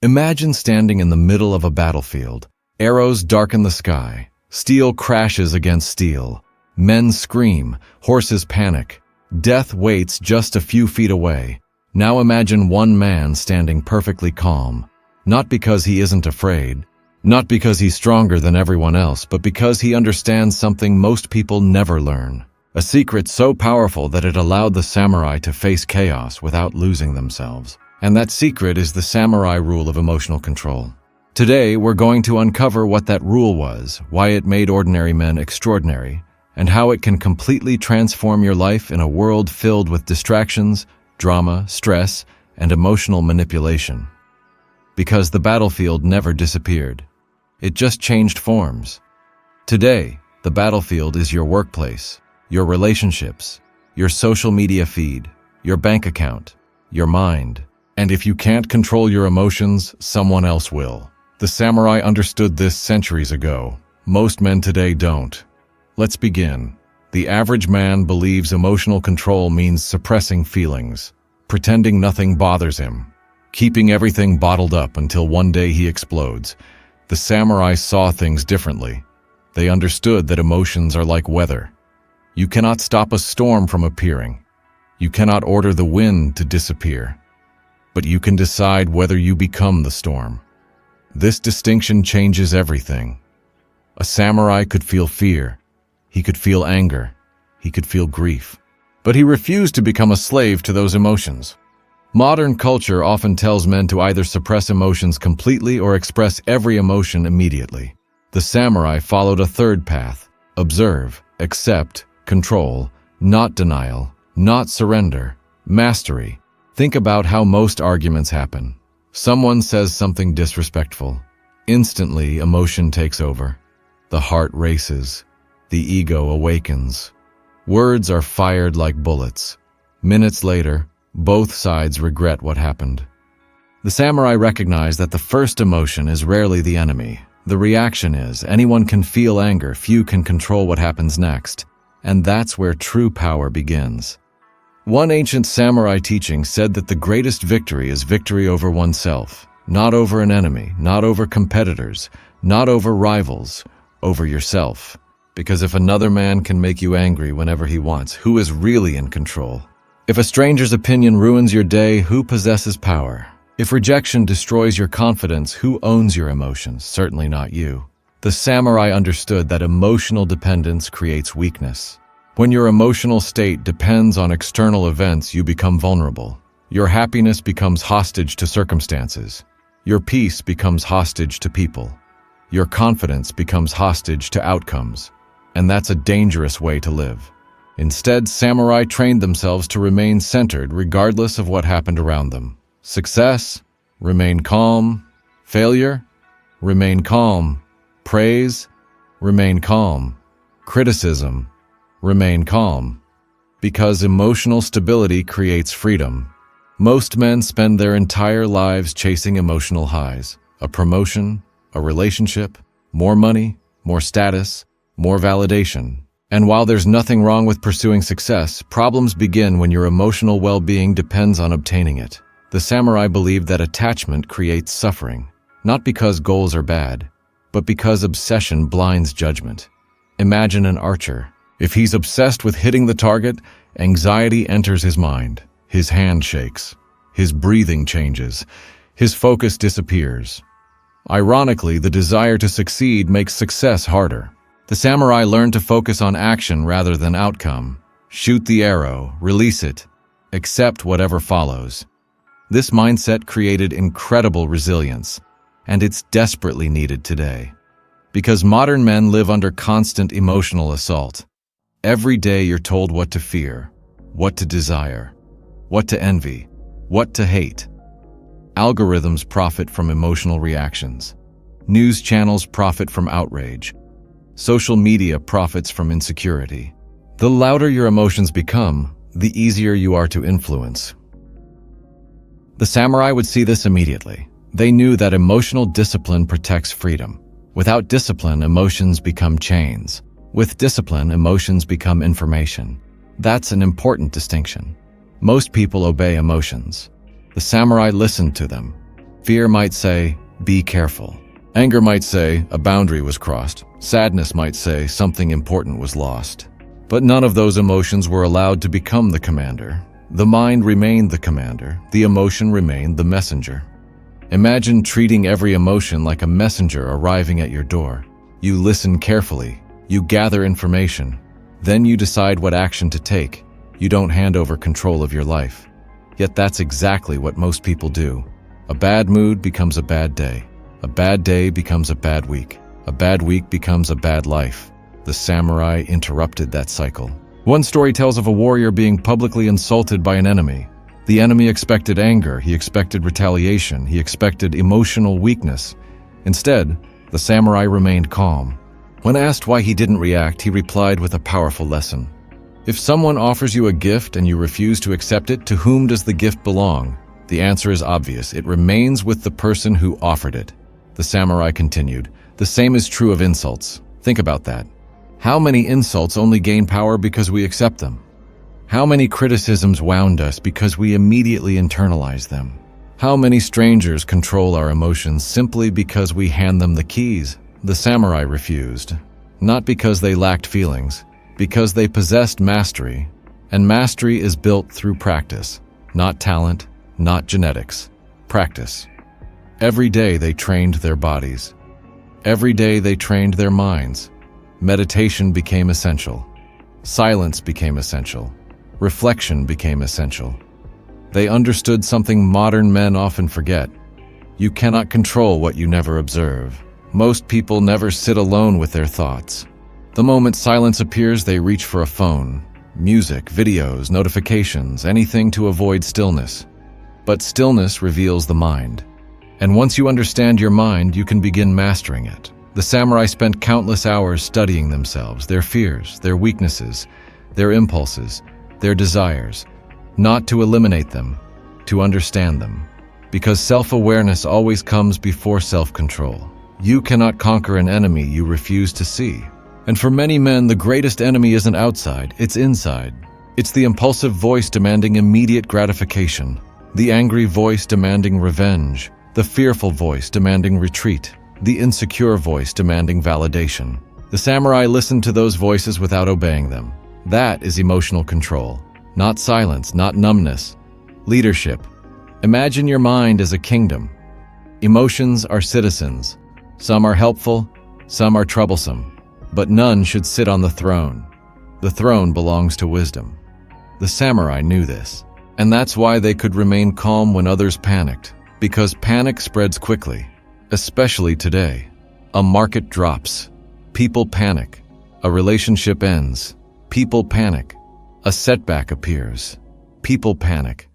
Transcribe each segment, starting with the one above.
Imagine standing in the middle of a battlefield. Arrows darken the sky. Steel crashes against steel. Men scream. Horses panic. Death waits just a few feet away. Now imagine one man standing perfectly calm. Not because he isn't afraid. Not because he's stronger than everyone else, but because he understands something most people never learn. A secret so powerful that it allowed the samurai to face chaos without losing themselves. And that secret is the samurai rule of emotional control. Today, we're going to uncover what that rule was, why it made ordinary men extraordinary, and how it can completely transform your life in a world filled with distractions, drama, stress, and emotional manipulation. Because the battlefield never disappeared. It just changed forms. Today, the battlefield is your workplace, your relationships, your social media feed, your bank account, your mind. And if you can't control your emotions, someone else will. The samurai understood this centuries ago. Most men today don't. Let's begin. The average man believes emotional control means suppressing feelings, pretending nothing bothers him, keeping everything bottled up until one day he explodes. The samurai saw things differently. They understood that emotions are like weather. You cannot stop a storm from appearing. You cannot order the wind to disappear. But you can decide whether you become the storm. This distinction changes everything. A samurai could feel fear. He could feel anger. He could feel grief. But he refused to become a slave to those emotions. Modern culture often tells men to either suppress emotions completely or express every emotion immediately. The samurai followed a third path: observe, accept, control, not denial, not surrender, mastery. Think about how most arguments happen. Someone says something disrespectful. Instantly, emotion takes over. The heart races. The ego awakens. Words are fired like bullets. Minutes later, both sides regret what happened. The samurai recognized that the first emotion is rarely the enemy. The reaction is. Anyone can feel anger, few can control what happens next. And that's where true power begins. One ancient samurai teaching said that the greatest victory is victory over oneself, not over an enemy, not over competitors, not over rivals, over yourself. Because if another man can make you angry whenever he wants, who is really in control? If a stranger's opinion ruins your day, who possesses power? If rejection destroys your confidence, who owns your emotions? Certainly not you. The samurai understood that emotional dependence creates weakness. When your emotional state depends on external events, you become vulnerable. Your happiness becomes hostage to circumstances. Your peace becomes hostage to people. Your confidence becomes hostage to outcomes. And that's a dangerous way to live. Instead, samurai trained themselves to remain centered regardless of what happened around them. Success, remain calm. Failure, remain calm. Praise, remain calm. Criticism, remain calm. Because emotional stability creates freedom. Most men spend their entire lives chasing emotional highs. A promotion, a relationship, more money, more status, more validation. And while there's nothing wrong with pursuing success, problems begin when your emotional well-being depends on obtaining it. The samurai believed that attachment creates suffering, not because goals are bad, but because obsession blinds judgment. Imagine an archer. If he's obsessed with hitting the target, anxiety enters his mind. His hand shakes. His breathing changes. His focus disappears. Ironically, the desire to succeed makes success harder. The samurai learned to focus on action rather than outcome. Shoot the arrow, release it, accept whatever follows. This mindset created incredible resilience, and it's desperately needed today. Because modern men live under constant emotional assault. Every day you're told what to fear, what to desire, what to envy, what to hate. Algorithms profit from emotional reactions. News channels profit from outrage. Social media profits from insecurity. The louder your emotions become, the easier you are to influence. The samurai would see this immediately. They knew that emotional discipline protects freedom. Without discipline, emotions become chains. With discipline, emotions become information. That's an important distinction. Most people obey emotions. The samurai listened to them. Fear might say, be careful. Anger might say, a boundary was crossed. Sadness might say, something important was lost. But none of those emotions were allowed to become the commander. The mind remained the commander. The emotion remained the messenger. Imagine treating every emotion like a messenger arriving at your door. You listen carefully. You gather information. Then you decide what action to take. You don't hand over control of your life. Yet that's exactly what most people do. A bad mood becomes a bad day. A bad day becomes a bad week. A bad week becomes a bad life. The samurai interrupted that cycle. One story tells of a warrior being publicly insulted by an enemy. The enemy expected anger, he expected retaliation, he expected emotional weakness. Instead, the samurai remained calm. When asked why he didn't react, he replied with a powerful lesson. If someone offers you a gift and you refuse to accept it, to whom does the gift belong? The answer is obvious. It remains with the person who offered it. The samurai continued, the same is true of insults. Think about that. How many insults only gain power because we accept them? How many criticisms wound us because we immediately internalize them? How many strangers control our emotions simply because we hand them the keys? The samurai refused, not because they lacked feelings, because they possessed mastery, and mastery is built through practice, not talent, not genetics, practice. Every day they trained their bodies. Every day they trained their minds. Meditation became essential. Silence became essential. Reflection became essential. They understood something modern men often forget. You cannot control what you never observe. Most people never sit alone with their thoughts. The moment silence appears, they reach for a phone, music, videos, notifications, anything to avoid stillness. But stillness reveals the mind. And once you understand your mind, you can begin mastering it. The samurai spent countless hours studying themselves, their fears, their weaknesses, their impulses, their desires, not to eliminate them, to understand them. Because self-awareness always comes before self-control. You cannot conquer an enemy you refuse to see. And for many men, the greatest enemy isn't outside, it's inside. It's the impulsive voice demanding immediate gratification, the angry voice demanding revenge, the fearful voice demanding retreat, the insecure voice demanding validation. The samurai listened to those voices without obeying them. That is emotional control. Not silence, not numbness. Leadership. Imagine your mind as a kingdom. Emotions are citizens. Some are helpful, some are troublesome. But none should sit on the throne. The throne belongs to wisdom. The samurai knew this. And that's why they could remain calm when others panicked. Because panic spreads quickly. Especially today. A market drops. People panic. A relationship ends. People panic. A setback appears. People panic.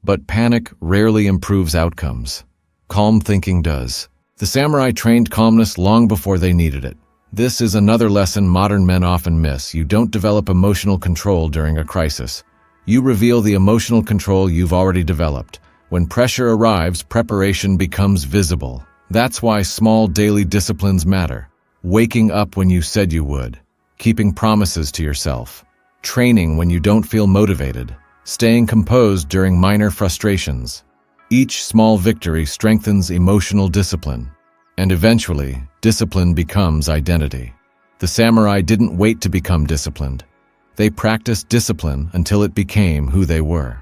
But panic rarely improves outcomes. Calm thinking does. The samurai trained calmness long before they needed it. This is another lesson modern men often miss. You don't develop emotional control during a crisis. You reveal the emotional control you've already developed. When pressure arrives, preparation becomes visible. That's why small daily disciplines matter. Waking up when you said you would. Keeping promises to yourself. Training when you don't feel motivated. Staying composed during minor frustrations. Each small victory strengthens emotional discipline. And eventually, discipline becomes identity. The samurai didn't wait to become disciplined. They practiced discipline until it became who they were.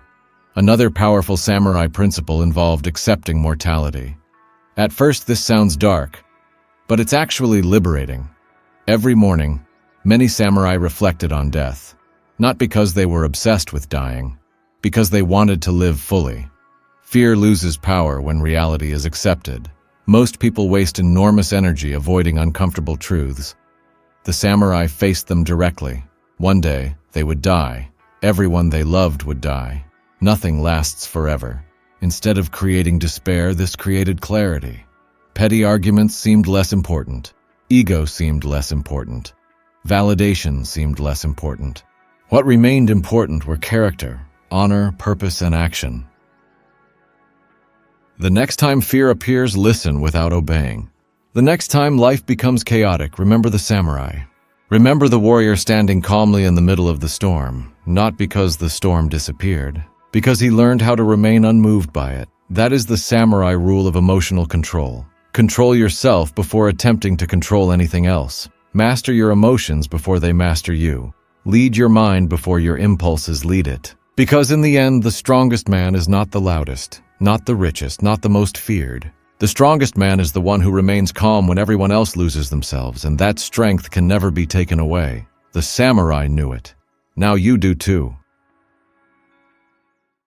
Another powerful samurai principle involved accepting mortality. At first, this sounds dark, but it's actually liberating. Every morning, many samurai reflected on death, not because they were obsessed with dying, because they wanted to live fully. Fear loses power when reality is accepted. Most people waste enormous energy avoiding uncomfortable truths. The samurai faced them directly. One day, they would die. Everyone they loved would die. Nothing lasts forever. Instead of creating despair, this created clarity. Petty arguments seemed less important. Ego seemed less important. Validation seemed less important. What remained important were character, honor, purpose, and action. The next time fear appears, listen without obeying. The next time life becomes chaotic, remember the samurai. Remember the warrior standing calmly in the middle of the storm, not because the storm disappeared, because he learned how to remain unmoved by it. That is the samurai rule of emotional control. Control yourself before attempting to control anything else. Master your emotions before they master you. Lead your mind before your impulses lead it. Because in the end, the strongest man is not the loudest, not the richest, not the most feared. The strongest man is the one who remains calm when everyone else loses themselves, and that strength can never be taken away. The samurai knew it. Now you do too.